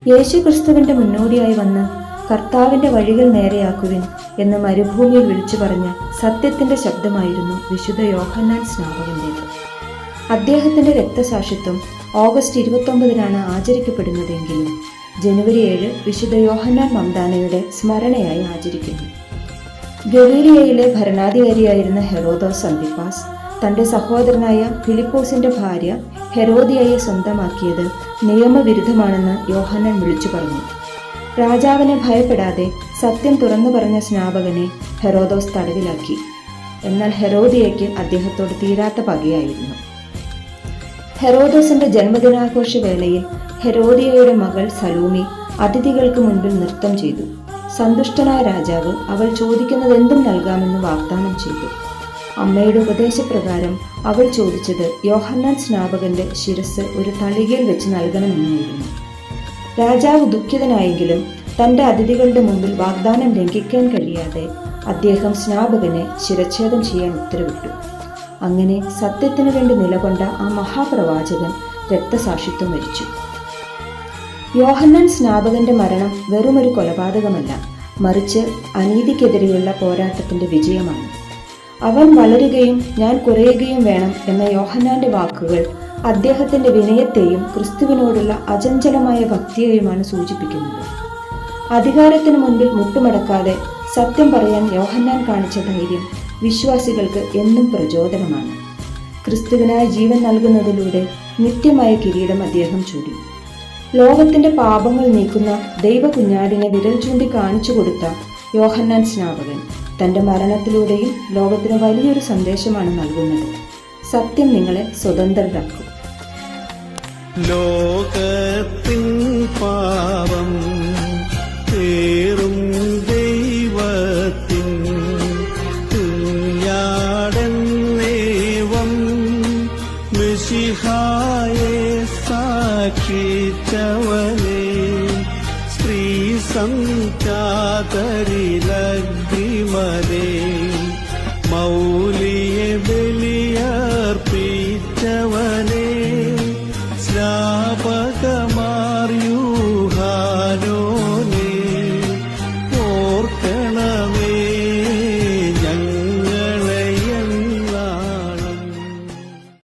യേശു ക്രിസ്തുവിന്റെ മുന്നോടിയായി വന്ന് കർത്താവിന്റെ വഴികൾ നേരെയാക്കുവിൻ എന്ന് മരുഭൂമിയിൽ വിളിച്ചു പറഞ്ഞ സത്യത്തിന്റെ ശബ്ദമായിരുന്നു വിശുദ്ധ യോഹന്നാൻ സ്നാപകന്റേത്. അദ്ദേഹത്തിന്റെ രക്തസാക്ഷിത്വം ഓഗസ്റ്റ് 29-നാണ് ആചരിക്കപ്പെടുന്നതെങ്കിലും ജനുവരി 7 വിശുദ്ധ യോഹന്നാൻ മംദാനയുടെ സ്മരണയായി ആചരിക്കുന്നു. ഗലീലിയയിലെ ഭരണാധികാരിയായിരുന്ന ഹെറോദോസ് അന്തിപ്പാസ് തന്റെ സഹോദരനായ ഫിലിപ്പോസിന്റെ ഭാര്യ ഹെരോദിയയെ സ്വന്തമാക്കിയത് നിയമവിരുദ്ധമാണെന്ന് യോഹന്നാൻ വിളിച്ചു പറഞ്ഞു. രാജാവിനെ ഭയപ്പെടാതെ സത്യം തുറന്നു പറഞ്ഞ സ്നാപകനെ ഹെറോദോസ് തടവിലാക്കി. എന്നാൽ ഹെരോദിയയ്ക്ക് അദ്ദേഹത്തോട് തീരാത്ത പകയായിരുന്നു. ഹെറോദോസിന്റെ ജന്മദിനാഘോഷ വേളയിൽ ഹെരോദിയയുടെ മകൾ സലൂമി അതിഥികൾക്ക് മുൻപിൽ നൃത്തം ചെയ്തു. സന്തുഷ്ടനായ രാജാവ് അവൾ ചോദിക്കുന്നതെന്തും നൽകാമെന്ന് വാഗ്ദാനം ചെയ്തു. അമ്മയുടെ ഉപദേശപ്രകാരം അവൾ ചോദിച്ചത് യോഹന്നാൻ സ്നാപകന്റെ ശിരസ് ഒരു തളികയിൽ വെച്ച് നൽകണമെന്നായിരുന്നു. രാജാവ് ദുഃഖിതനായെങ്കിലും തന്റെ അതിഥികളുടെ മുമ്പിൽ വാഗ്ദാനം ലംഘിക്കാൻ കഴിയാതെ അദ്ദേഹം സ്നാപകനെ ശിരച്ഛേദം ചെയ്യാൻ ഉത്തരവിട്ടു. അങ്ങനെ സത്യത്തിനു വേണ്ടി നിലകൊണ്ട ആ മഹാപ്രവാചകൻ രക്തസാക്ഷിത്വം വരിച്ചു. യോഹന്നാൻ സ്നാപകന്റെ മരണം വെറുമൊരു കൊലപാതകമല്ല, മറിച്ച് അനീതിക്കെതിരെയുള്ള പോരാട്ടത്തിന്റെ വിജയമാണ്. അവൻ വളരുകയും ഞാൻ കുറയുകയും വേണം എന്ന യോഹന്നാന്റെ വാക്കുകൾ അദ്ദേഹത്തിന്റെ വിനയത്തെയും ക്രിസ്തുവിനോടുള്ള അചഞ്ചലമായ ഭക്തിയെയുമാണ് സൂചിപ്പിക്കുന്നത്. അധികാരത്തിന് മുൻപിൽ മുട്ടുമടക്കാതെ സത്യം പറയാൻ യോഹന്നാൻ കാണിച്ച ധൈര്യം വിശ്വാസികൾക്ക് എന്നും പ്രചോദനമാണ്. ക്രിസ്തുവിനായി ജീവൻ നൽകുന്നതിലൂടെ നിത്യമായ കിരീടം അദ്ദേഹം ചൂടി. ലോകത്തിന്റെ പാപങ്ങൾ നീക്കുന്ന ദൈവ കുഞ്ഞാടിനെ വിരൽ ചൂണ്ടി കാണിച്ചു കൊടുത്ത യോഹന്നാൻ സ്നാപകൻ തന്റെ മരണത്തിലൂടെയും ലോകത്തിന് വലിയൊരു സന്ദേശമാണ് നൽകുന്നത്. സത്യം നിങ്ങളെ സ്വതന്ത്രരാക്കും. ലോകത്തിൻ പാപം പേറും ദൈവത്തിൻ കുഞ്ഞാടന്നേവം മിശിഹായെ സാക്ഷിച്ചവനെ സ്ത്രീ സംജാതരിലഗ്രിമരെ